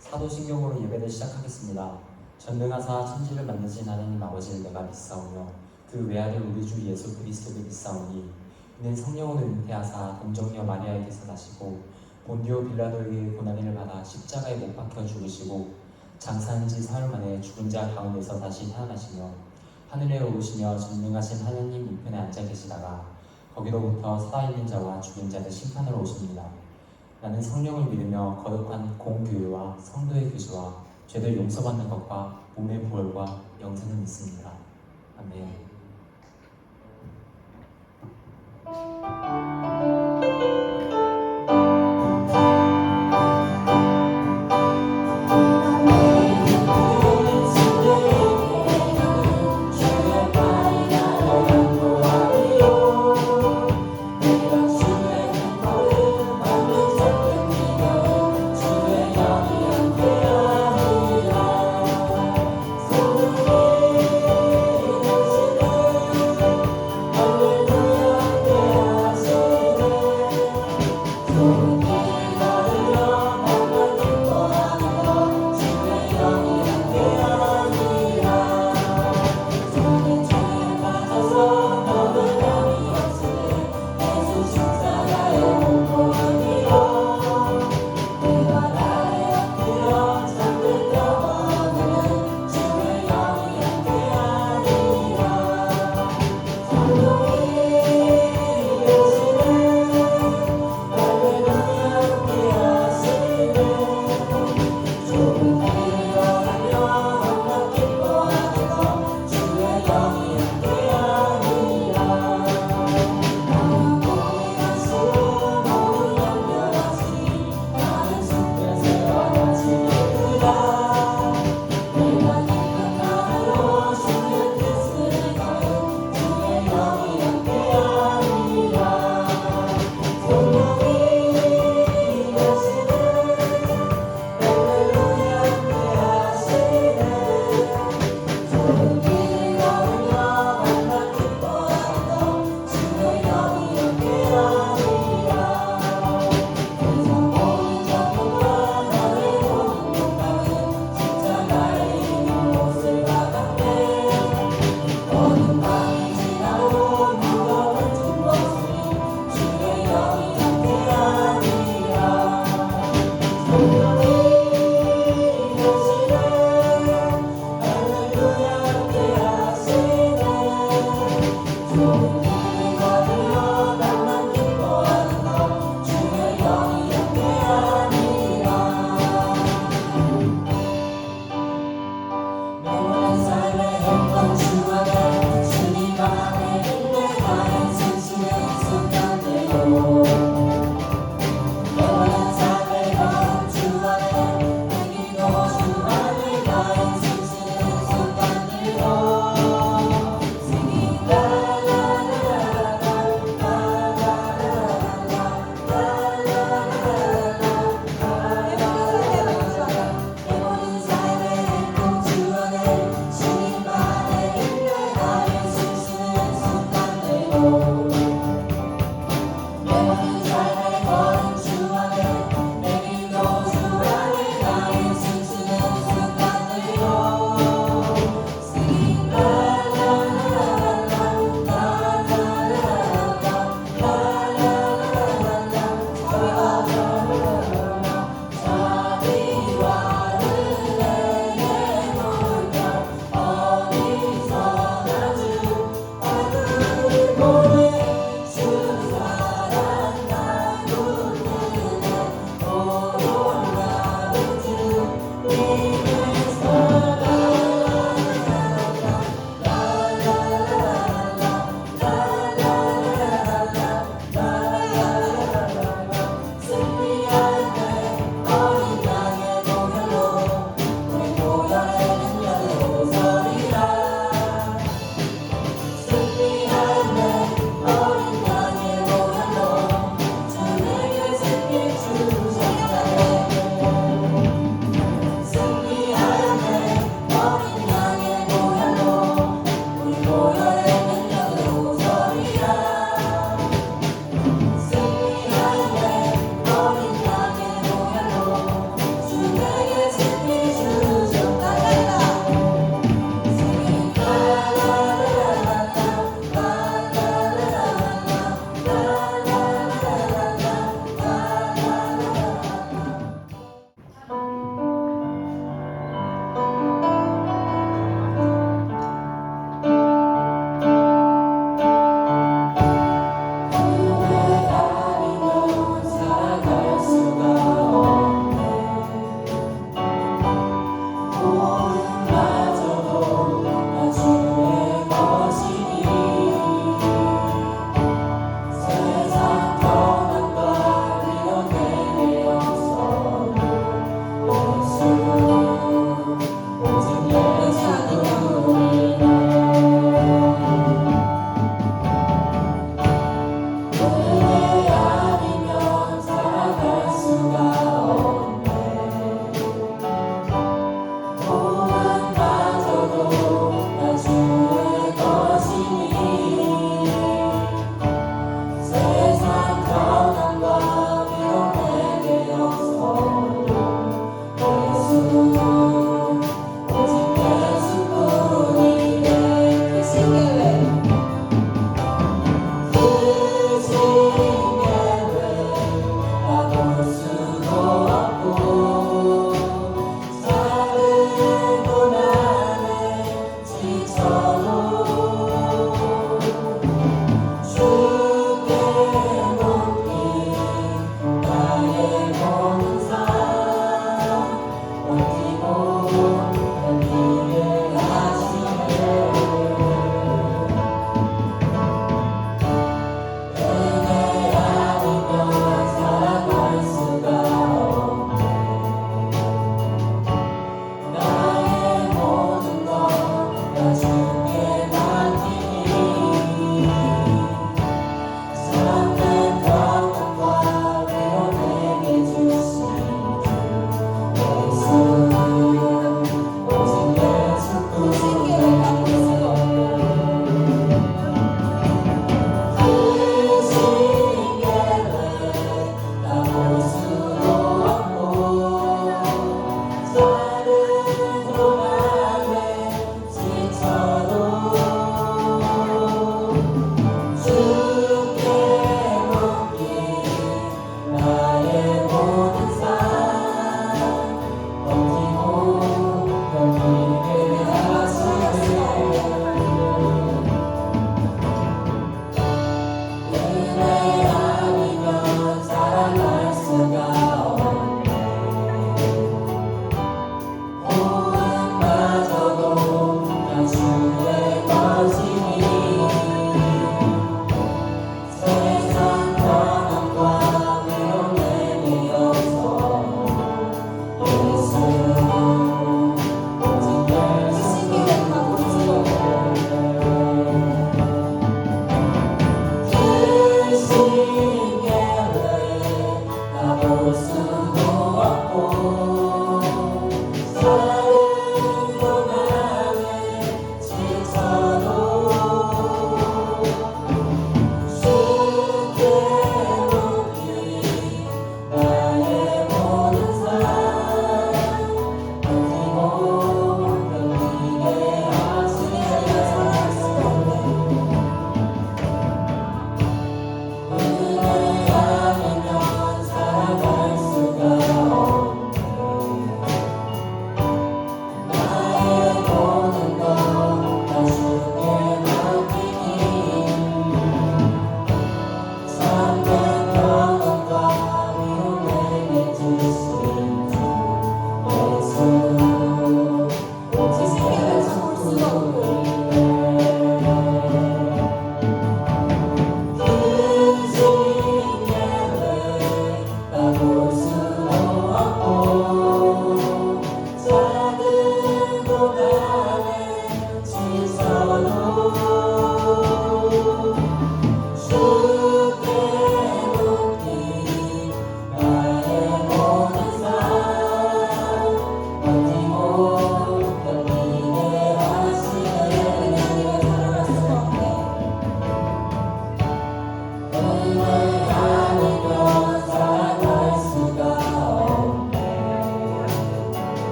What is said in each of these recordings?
사도신경으로 예배를 시작하겠습니다. 전능하사 천지를 만드신 하나님 아버지를 내가 믿사오며 그 외아들 우리 주 예수 그리스도를 믿사오니 이는 성령으로 잉태하사 동정녀 마리아에게서 나시고 본디오 빌라도에게 고난을 받아 십자가에 못 박혀 죽으시고 장사한 지 사흘 만에 죽은 자 가운데서 다시 태어나시며 하늘에 오르시며 전능하신 하나님 우편에 앉아 계시다가 거기로부터 살아있는 자와 죽은 자를 심판하러 오십니다. 나는 성령을 믿으며 거룩한 공교회와 성도의 교제와 죄를 용서받는 것과 몸의 부활과 영생을 믿습니다. 아멘. Hallelujah.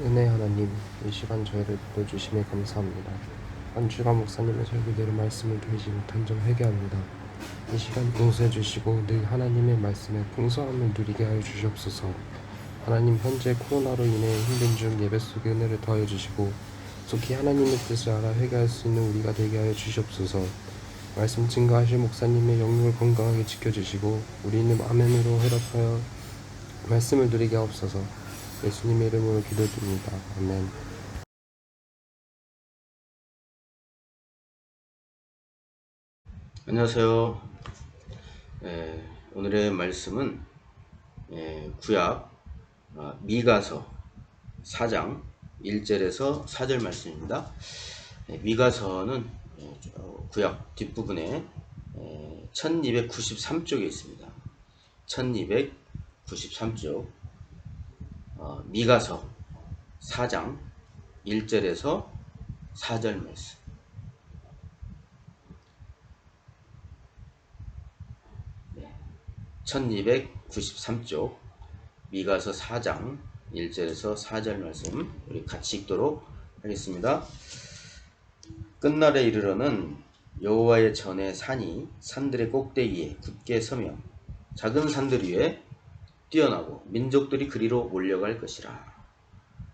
은혜 하나님, 이 시간 저희를 불러주심에 감사합니다. 한 주간 목사님의 설교대로 말씀을 드리지 못한 점 회개합니다. 이 시간 용서해 주시고 늘 하나님의 말씀에 풍성함을 누리게 하여 주시옵소서. 하나님, 현재 코로나로 인해 힘든 중 예배 속에 은혜를 더하여 주시고 속히 하나님의 뜻을 알아 회개할 수 있는 우리가 되게 하여 주시옵소서. 말씀 증거하실 목사님의 영육을 건강하게 지켜주시고 우리는 아멘으로 회답하여 말씀을 누리게 하옵소서. 예수님의 이름으로 기도드립니다. 아멘. 안녕하세요. 오늘의 말씀은 구약 미가서 4장 1절에서 4절 말씀입니다. 미가서는 구약 뒷부분에 1293쪽에 있습니다. 1293쪽 미가서 4장 1절에서 4절 말씀. 1293쪽 미가서 4장 1절에서 4절 말씀 우리 같이 읽도록 하겠습니다. 끝날에 이르러는 여호와의 전에 산이 산들의 꼭대기에 굳게 서며 작은 산들 위에 뛰어나고 민족들이 그리로 몰려갈 것이라.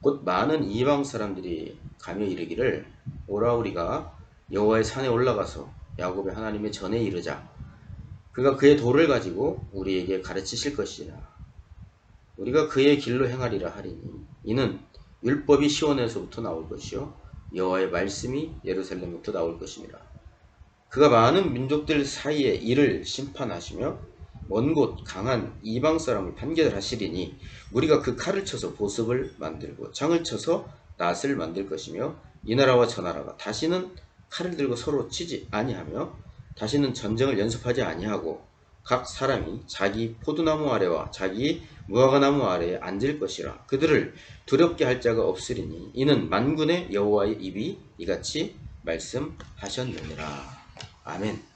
곧 많은 이방 사람들이 가며 이르기를 오라 우리가 여호와의 산에 올라가서 야곱의 하나님의 전에 이르자. 그가 그의 도를 가지고 우리에게 가르치실 것이라. 우리가 그의 길로 행하리라 하리니 이는 율법이 시온에서부터 나올 것이요 여호와의 말씀이 예루살렘부터 나올 것이니라. 그가 많은 민족들 사이에 이를 심판하시며 먼 곳 강한 이방 사람을 판결하시리니 우리가 그 칼을 쳐서 보습을 만들고 창을 쳐서 낫을 만들 것이며 이 나라와 저 나라가 다시는 칼을 들고 서로 치지 아니하며 다시는 전쟁을 연습하지 아니하고 각 사람이 자기 포도나무 아래와 자기 무화과나무 아래에 앉을 것이라. 그들을 두렵게 할 자가 없으리니 이는 만군의 여호와의 입이 이같이 말씀하셨느니라. 아멘.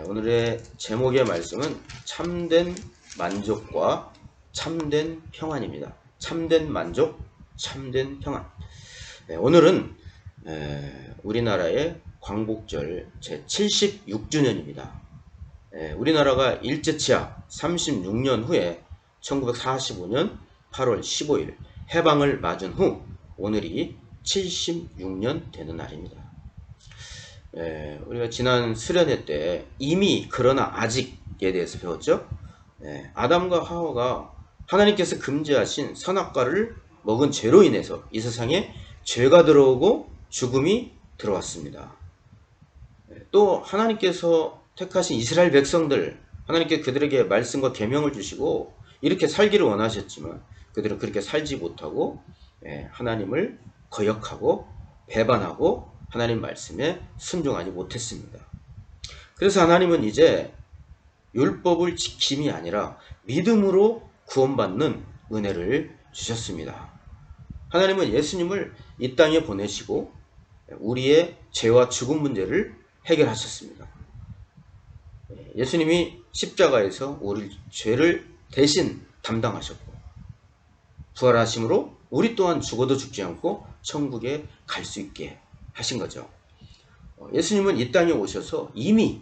오늘의 제목의 말씀은 참된 만족과 참된 평안입니다. 참된 만족, 참된 평안. 오늘은 우리나라의 광복절 제76주년입니다. 우리나라가 일제치하 36년 후에 1945년 8월 15일 해방을 맞은 후 오늘이 76년 되는 날입니다. 우리가 지난 수련회 때 이미 그러나 아직에 대해서 배웠죠. 아담과 하와가 하나님께서 금지하신 선악과를 먹은 죄로 인해서 이 세상에 죄가 들어오고 죽음이 들어왔습니다. 또 하나님께서 택하신 이스라엘 백성들, 하나님께 그들에게 말씀과 계명을 주시고 이렇게 살기를 원하셨지만 그들은 그렇게 살지 못하고 하나님을 거역하고 배반하고 하나님 말씀에 순종하지 못했습니다. 그래서 하나님은 이제 율법을 지킴이 아니라 믿음으로 구원받는 은혜를 주셨습니다. 하나님은 예수님을 이 땅에 보내시고 우리의 죄와 죽음 문제를 해결하셨습니다. 예수님이 십자가에서 우리 죄를 대신 담당하셨고 부활하심으로 우리 또한 죽어도 죽지 않고 천국에 갈 수 있게 하신 거죠. 예수님은 이 땅에 오셔서 이미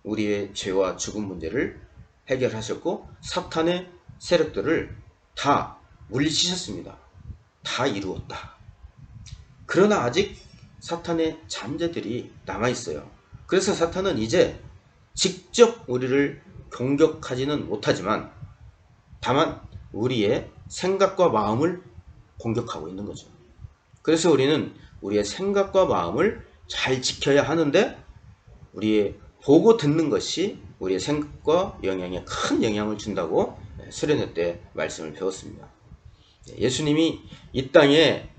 우리의 죄와 죽음 문제를 해결하셨고 사탄의 세력들을 다 물리치셨습니다. 다 이루었다. 그러나 아직 사탄의 잔재들이 남아있어요. 그래서 사탄은 이제 직접 우리를 공격하지는 못하지만 다만 우리의 생각과 마음을 공격하고 있는 거죠. 그래서 우리는 우리의 생각과 마음을 잘 지켜야 하는데 우리의 보고 듣는 것이 우리의 생각과 영향에 큰 영향을 준다고 수련회 때 말씀을 배웠습니다. 예수님이 이 땅에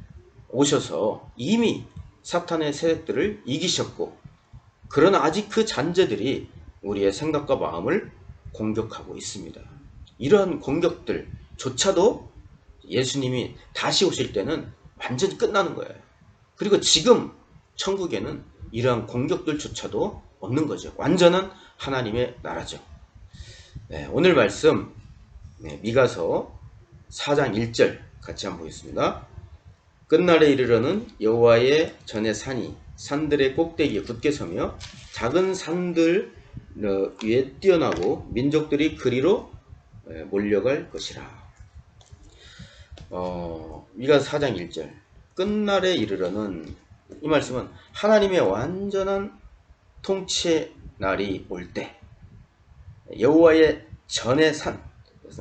오셔서 이미 사탄의 세력들을 이기셨고 그러나 아직 그 잔재들이 우리의 생각과 마음을 공격하고 있습니다. 이러한 공격들조차도 예수님이 다시 오실 때는 완전히 끝나는 거예요. 그리고 지금 천국에는 이러한 공격들조차도 없는 거죠. 완전한 하나님의 나라죠. 오늘 말씀 미가서 4장 1절 같이 한번 보겠습니다. 끝날에 이르러는 여호와의 전에 산들의 꼭대기에 굳게 서며 작은 산들 위에 뛰어나고 민족들이 그리로 몰려갈 것이라. 미가서 4장 1절 끝날에 이르러는, 이 말씀은 하나님의 완전한 통치의 날이 올 때 여호와의 전의 산,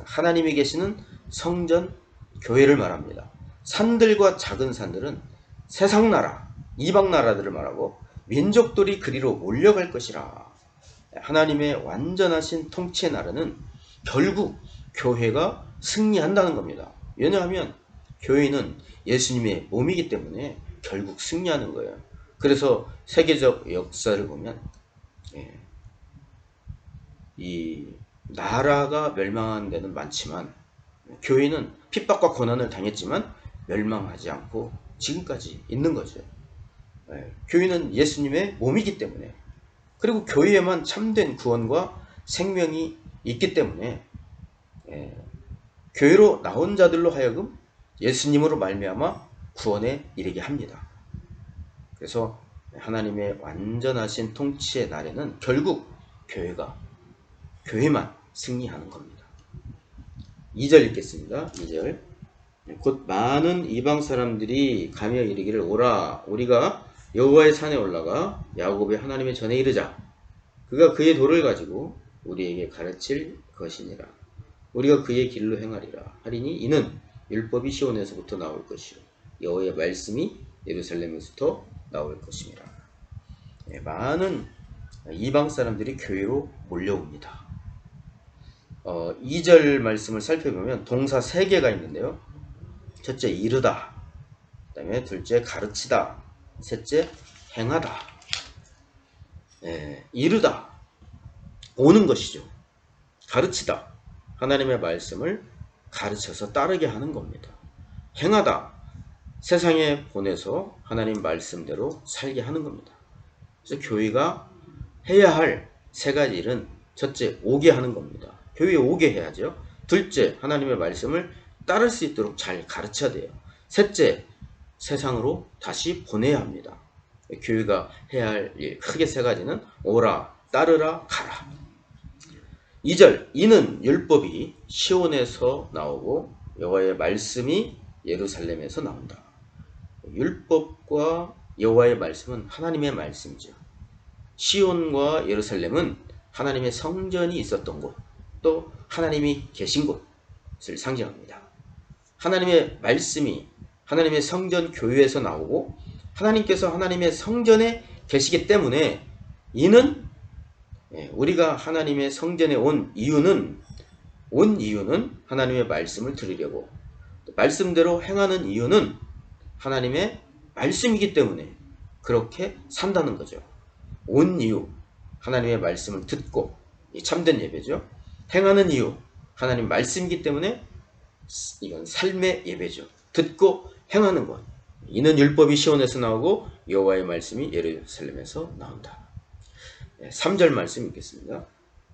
하나님이 계시는 성전 교회를 말합니다. 산들과 작은 산들은 세상 나라, 이방 나라들을 말하고 민족들이 그리로 몰려갈 것이라. 하나님의 완전하신 통치의 나라는 결국 교회가 승리한다는 겁니다. 왜냐하면 교회는 예수님의 몸이기 때문에 결국 승리하는 거예요. 그래서 세계적 역사를 보면 이 나라가 멸망한 데는 많지만 교회는 핍박과 고난을 당했지만 멸망하지 않고 지금까지 있는 거죠. 교회는 예수님의 몸이기 때문에, 그리고 교회에만 참된 구원과 생명이 있기 때문에 교회로 나온 자들로 하여금 예수님으로 말미암아 구원에 이르게 합니다. 그래서 하나님의 완전하신 통치의 날에는 결국 교회만 승리하는 겁니다. 2절 읽겠습니다. 2절 곧 많은 이방 사람들이 가며 이르기를 오라 우리가 여호와의 산에 올라가 야곱의 하나님의 전에 이르자. 그가 그의 도를 가지고 우리에게 가르칠 것이니라. 우리가 그의 길로 행하리라 하리니 이는 율법이 시온에서부터 나올 것이요 여호와의 말씀이 예루살렘에서부터 나올 것이니라. 많은 이방 사람들이 교회로 몰려옵니다. 2절 말씀을 살펴보면 동사 3개가 있는데요. 첫째 이르다, 그 다음에 둘째 가르치다, 셋째 행하다. 이르다, 오는 것이죠. 가르치다, 하나님의 말씀을 가르쳐서 따르게 하는 겁니다. 행하다, 세상에 보내서 하나님 말씀대로 살게 하는 겁니다. 그래서 교회가 해야 할 3가지 일은 첫째 오게 하는 겁니다. 교회에 오게 해야죠. 둘째 하나님의 말씀을 따를 수 있도록 잘 가르쳐야 돼요. 셋째 세상으로 다시 보내야 합니다. 교회가 해야 할 일 크게 3가지는 오라, 따르라, 가라. 2절 이는 율법이 시온에서 나오고 여호와의 말씀이 예루살렘에서 나온다. 율법과 여호와의 말씀은 하나님의 말씀이죠. 시온과 예루살렘은 하나님의 성전이 있었던 곳, 또 하나님이 계신 곳을 상징합니다. 하나님의 말씀이 하나님의 성전 교회에서 나오고 하나님께서 하나님의 성전에 계시기 때문에 이는 우리가 하나님의 성전에 온 이유는 하나님의 말씀을 들으려고, 말씀대로 행하는 이유는 하나님의 말씀이기 때문에 그렇게 산다는 거죠. 온 이유 하나님의 말씀을 듣고, 참된 예배죠. 행하는 이유 하나님 말씀이기 때문에 이건 삶의 예배죠. 듣고 행하는 것. 이는 율법이 시온에서 나오고 여호와의 말씀이 예루살렘에서 나온다. 3절 말씀 읽겠습니다.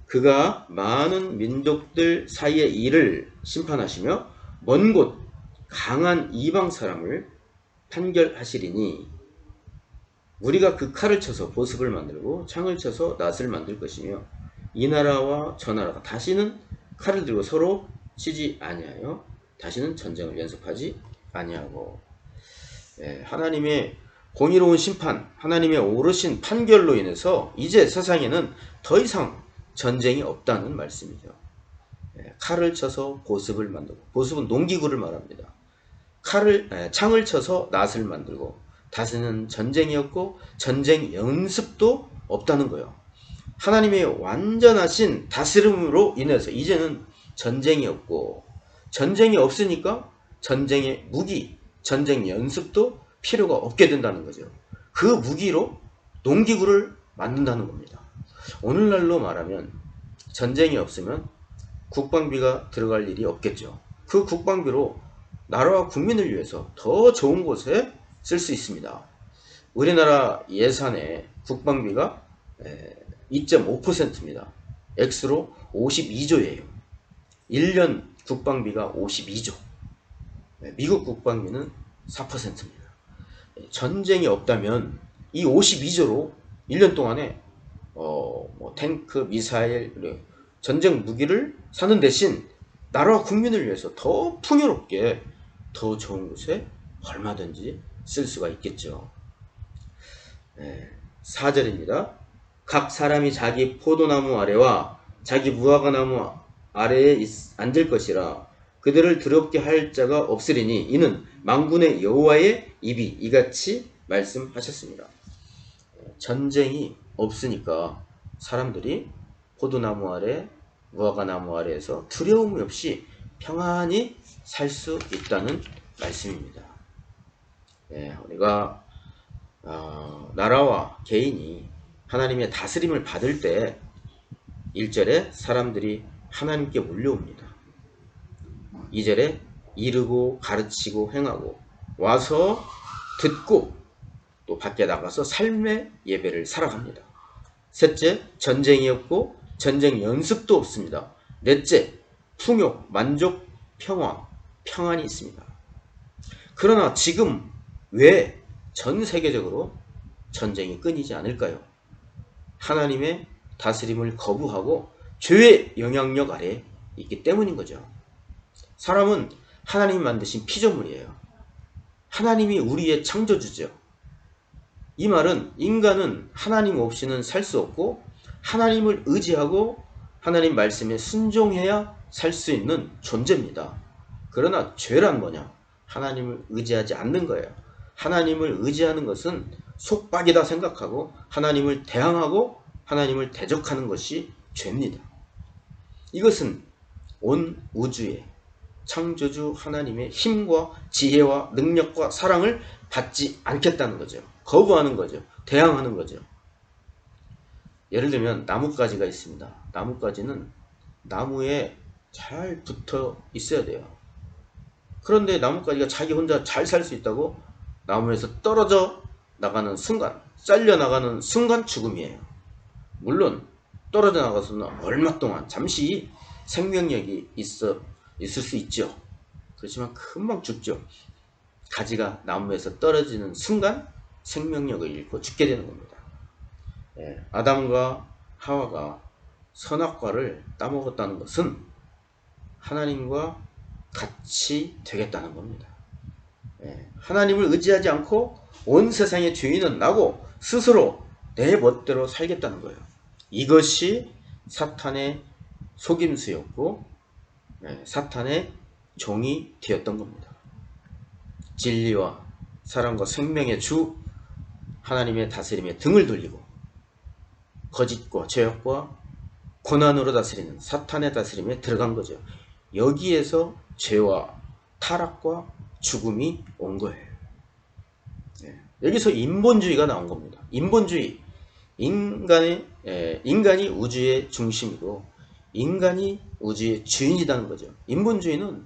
그가 많은 민족들 사이의 일을 심판하시며 먼 곳 강한 이방 사람을 판결하시리니 우리가 그 칼을 쳐서 보습을 만들고 창을 쳐서 낫을 만들 것이며 이 나라와 저 나라가 다시는 칼을 들고 서로 치지 아니하여 다시는 전쟁을 연습하지 아니하고. 하나님의 공의로운 심판, 하나님의 오르신 판결로 인해서 이제 세상에는 더 이상 전쟁이 없다는 말씀이죠. 칼을 쳐서 보습을 만들고, 보습은 농기구를 말합니다. 창을 쳐서 낫을 만들고, 다시는 전쟁이 없고 전쟁 연습도 없다는 거예요. 하나님의 완전하신 다스림으로 인해서 이제는 전쟁이 없고, 전쟁이 없으니까 전쟁의 무기, 전쟁 연습도 필요가 없게 된다는 거죠. 그 무기로 농기구를 만든다는 겁니다. 오늘날로 말하면 전쟁이 없으면 국방비가 들어갈 일이 없겠죠. 그 국방비로 나라와 국민을 위해서 더 좋은 곳에 쓸 수 있습니다. 우리나라 예산의 국방비가 2.5%입니다. 액수로 52조예요. 1년 국방비가 52조. 미국 국방비는 4%입니다. 전쟁이 없다면 이 52조로 1년 동안에 뭐 탱크, 미사일, 전쟁 무기를 사는 대신 나라와 국민을 위해서 더 풍요롭게 더 좋은 곳에 얼마든지 쓸 수가 있겠죠. 4절입니다. 각 사람이 자기 포도나무 아래와 자기 무화과나무 아래에 앉을 것이라. 그들을 두렵게 할 자가 없으리니 이는 만군의 여호와의 입이 이같이 말씀하셨습니다. 전쟁이 없으니까 사람들이 포도나무 아래, 무화과나무 아래에서 두려움이 없이 평안히 살 수 있다는 말씀입니다. 우리가 나라와 개인이 하나님의 다스림을 받을 때 1절에 사람들이 하나님께 몰려옵니다. 2절에 이르고 가르치고 행하고 와서 듣고 또 밖에 나가서 삶의 예배를 살아갑니다. 셋째, 전쟁이 없고 전쟁 연습도 없습니다. 넷째, 풍요, 만족, 평안이 있습니다. 그러나 지금 왜 전 세계적으로 전쟁이 끊이지 않을까요? 하나님의 다스림을 거부하고 죄의 영향력 아래 있기 때문인 거죠. 사람은 하나님이 만드신 피조물이에요. 하나님이 우리의 창조주죠. 이 말은 인간은 하나님 없이는 살 수 없고 하나님을 의지하고 하나님 말씀에 순종해야 살 수 있는 존재입니다. 그러나 죄란 뭐냐? 하나님을 의지하지 않는 거예요. 하나님을 의지하는 것은 속박이다 생각하고 하나님을 대항하고 하나님을 대적하는 것이 죄입니다. 이것은 온 우주의 창조주 하나님의 힘과 지혜와 능력과 사랑을 받지 않겠다는 거죠. 거부하는 거죠. 대항하는 거죠. 예를 들면 나뭇가지가 있습니다. 나뭇가지는 나무에 잘 붙어 있어야 돼요. 그런데 나뭇가지가 자기 혼자 잘 살 수 있다고 나무에서 떨어져 나가는 순간, 잘려 나가는 순간 죽음이에요. 물론 떨어져 나가서는 얼마 동안 잠시 생명력이 있을 수 있죠. 그렇지만 금방 죽죠. 가지가 나무에서 떨어지는 순간 생명력을 잃고 죽게 되는 겁니다. 아담과 하와가 선악과를 따먹었다는 것은 하나님과 같이 되겠다는 겁니다. 하나님을 의지하지 않고 온 세상의 주인은 나고 스스로 내 멋대로 살겠다는 거예요. 이것이 사탄의 속임수였고 사탄의 종이 되었던 겁니다. 진리와 사랑과 생명의 주 하나님의 다스림에 등을 돌리고 거짓과 죄악과 고난으로 다스리는 사탄의 다스림에 들어간 거죠. 여기에서 죄와 타락과 죽음이 온 거예요. 여기서 인본주의가 나온 겁니다. 인본주의. 인간이 우주의 중심이고 인간이 우주의 주인이라는 거죠. 인본주의는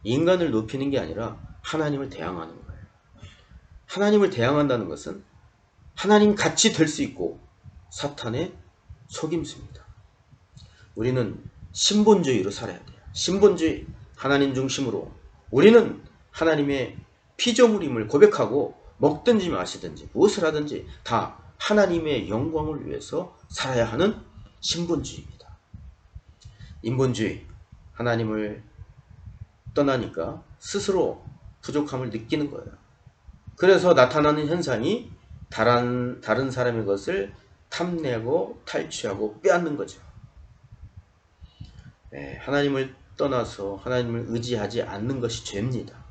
인간을 높이는 게 아니라 하나님을 대항하는 거예요. 하나님을 대항한다는 것은 하나님 같이 될 수 있고 사탄의 속임수입니다. 우리는 신본주의로 살아야 돼요. 신본주의, 하나님 중심으로. 우리는 하나님의 피조물임을 고백하고 먹든지 마시든지 무엇을 하든지 다 하나님의 영광을 위해서 살아야 하는 신본주의입니다. 인본주의, 하나님을 떠나니까 스스로 부족함을 느끼는 거예요. 그래서 나타나는 현상이 다른 사람의 것을 탐내고 탈취하고 빼앗는 거죠. 하나님을 떠나서 하나님을 의지하지 않는 것이 죄입니다.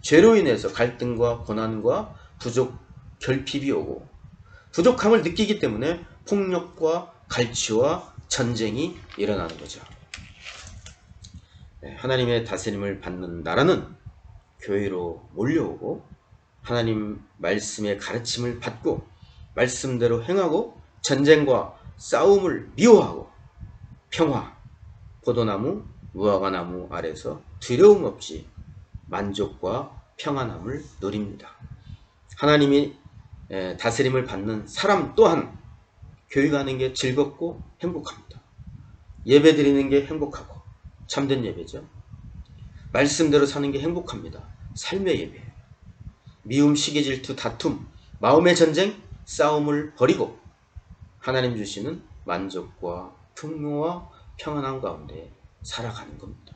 죄로 인해서 갈등과 고난과 부족, 결핍이 오고 부족함을 느끼기 때문에 폭력과 갈취와 전쟁이 일어나는 거죠. 하나님의 다스림을 받는 나라는 교회로 몰려오고 하나님 말씀의 가르침을 받고 말씀대로 행하고 전쟁과 싸움을 미워하고 평화, 포도나무, 무화과나무 아래서 두려움 없이 만족과 평안함을 누립니다. 하나님이 다스림을 받는 사람 또한 교회 가는 게 즐겁고 행복합니다. 예배 드리는 게 행복하고 참된 예배죠. 말씀대로 사는 게 행복합니다. 삶의 예배, 미움, 시기, 질투, 다툼, 마음의 전쟁, 싸움을 버리고 하나님 주시는 만족과 풍요와 평안함 가운데 살아가는 겁니다.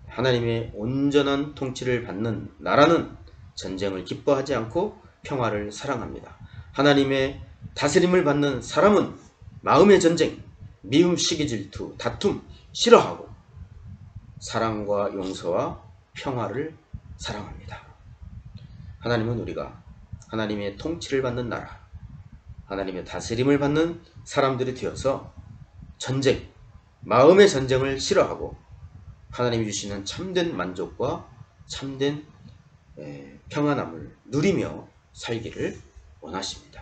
하나님의 온전한 통치를 받는 나라는 전쟁을 기뻐하지 않고 평화를 사랑합니다. 하나님의 다스림을 받는 사람은 마음의 전쟁, 미움, 시기, 질투, 다툼 싫어하고 사랑과 용서와 평화를 사랑합니다. 하나님은 우리가 하나님의 통치를 받는 나라, 하나님의 다스림을 받는 사람들이 되어서 전쟁, 마음의 전쟁을 싫어하고 하나님이 주시는 참된 만족과 참된 평안함을 누리며 살기를 원하십니다.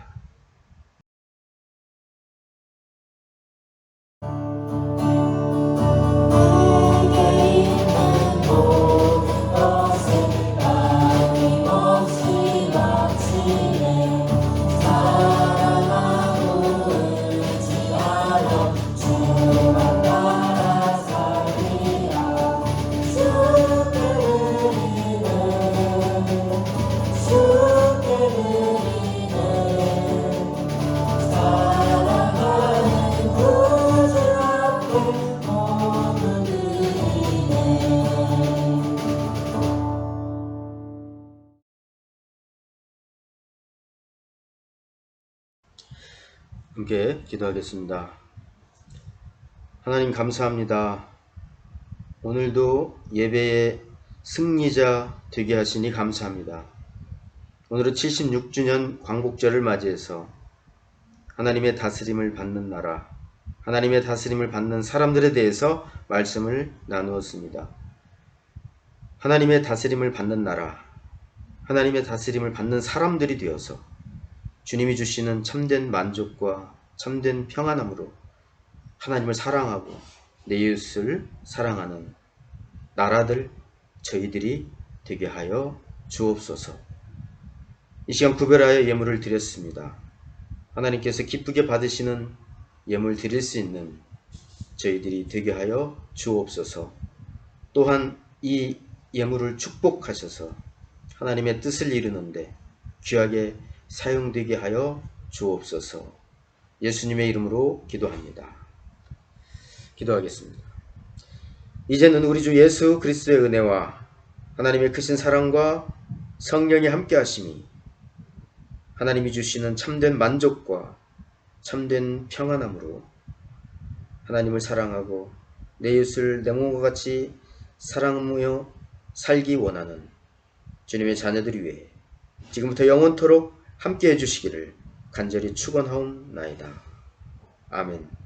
함께 기도하겠습니다. 하나님 감사합니다. 오늘도 예배의 승리자 되게 하시니 감사합니다. 오늘은 76주년 광복절을 맞이해서 하나님의 다스림을 받는 나라, 하나님의 다스림을 받는 사람들에 대해서 말씀을 나누었습니다. 하나님의 다스림을 받는 나라, 하나님의 다스림을 받는 사람들이 되어서 주님이 주시는 참된 만족과 참된 평안함으로 하나님을 사랑하고 내 이웃을 사랑하는 나라들 저희들이 되게 하여 주옵소서. 이 시간 구별하여 예물을 드렸습니다. 하나님께서 기쁘게 받으시는 예물 드릴 수 있는 저희들이 되게 하여 주옵소서. 또한 이 예물을 축복하셔서 하나님의 뜻을 이루는데 귀하게 사용되게 하여 주옵소서. 예수님의 이름으로 기도합니다. 기도하겠습니다. 이제는 우리 주 예수 그리스도의 은혜와 하나님의 크신 사랑과 성령의 함께 하심이 하나님이 주시는 참된 만족과 참된 평안함으로 하나님을 사랑하고 내 이웃을 내 몸과 같이 사랑하며 살기 원하는 주님의 자녀들이 위해 지금부터 영원토록 함께 해주시기를 간절히 축원하옵나이다. 아멘.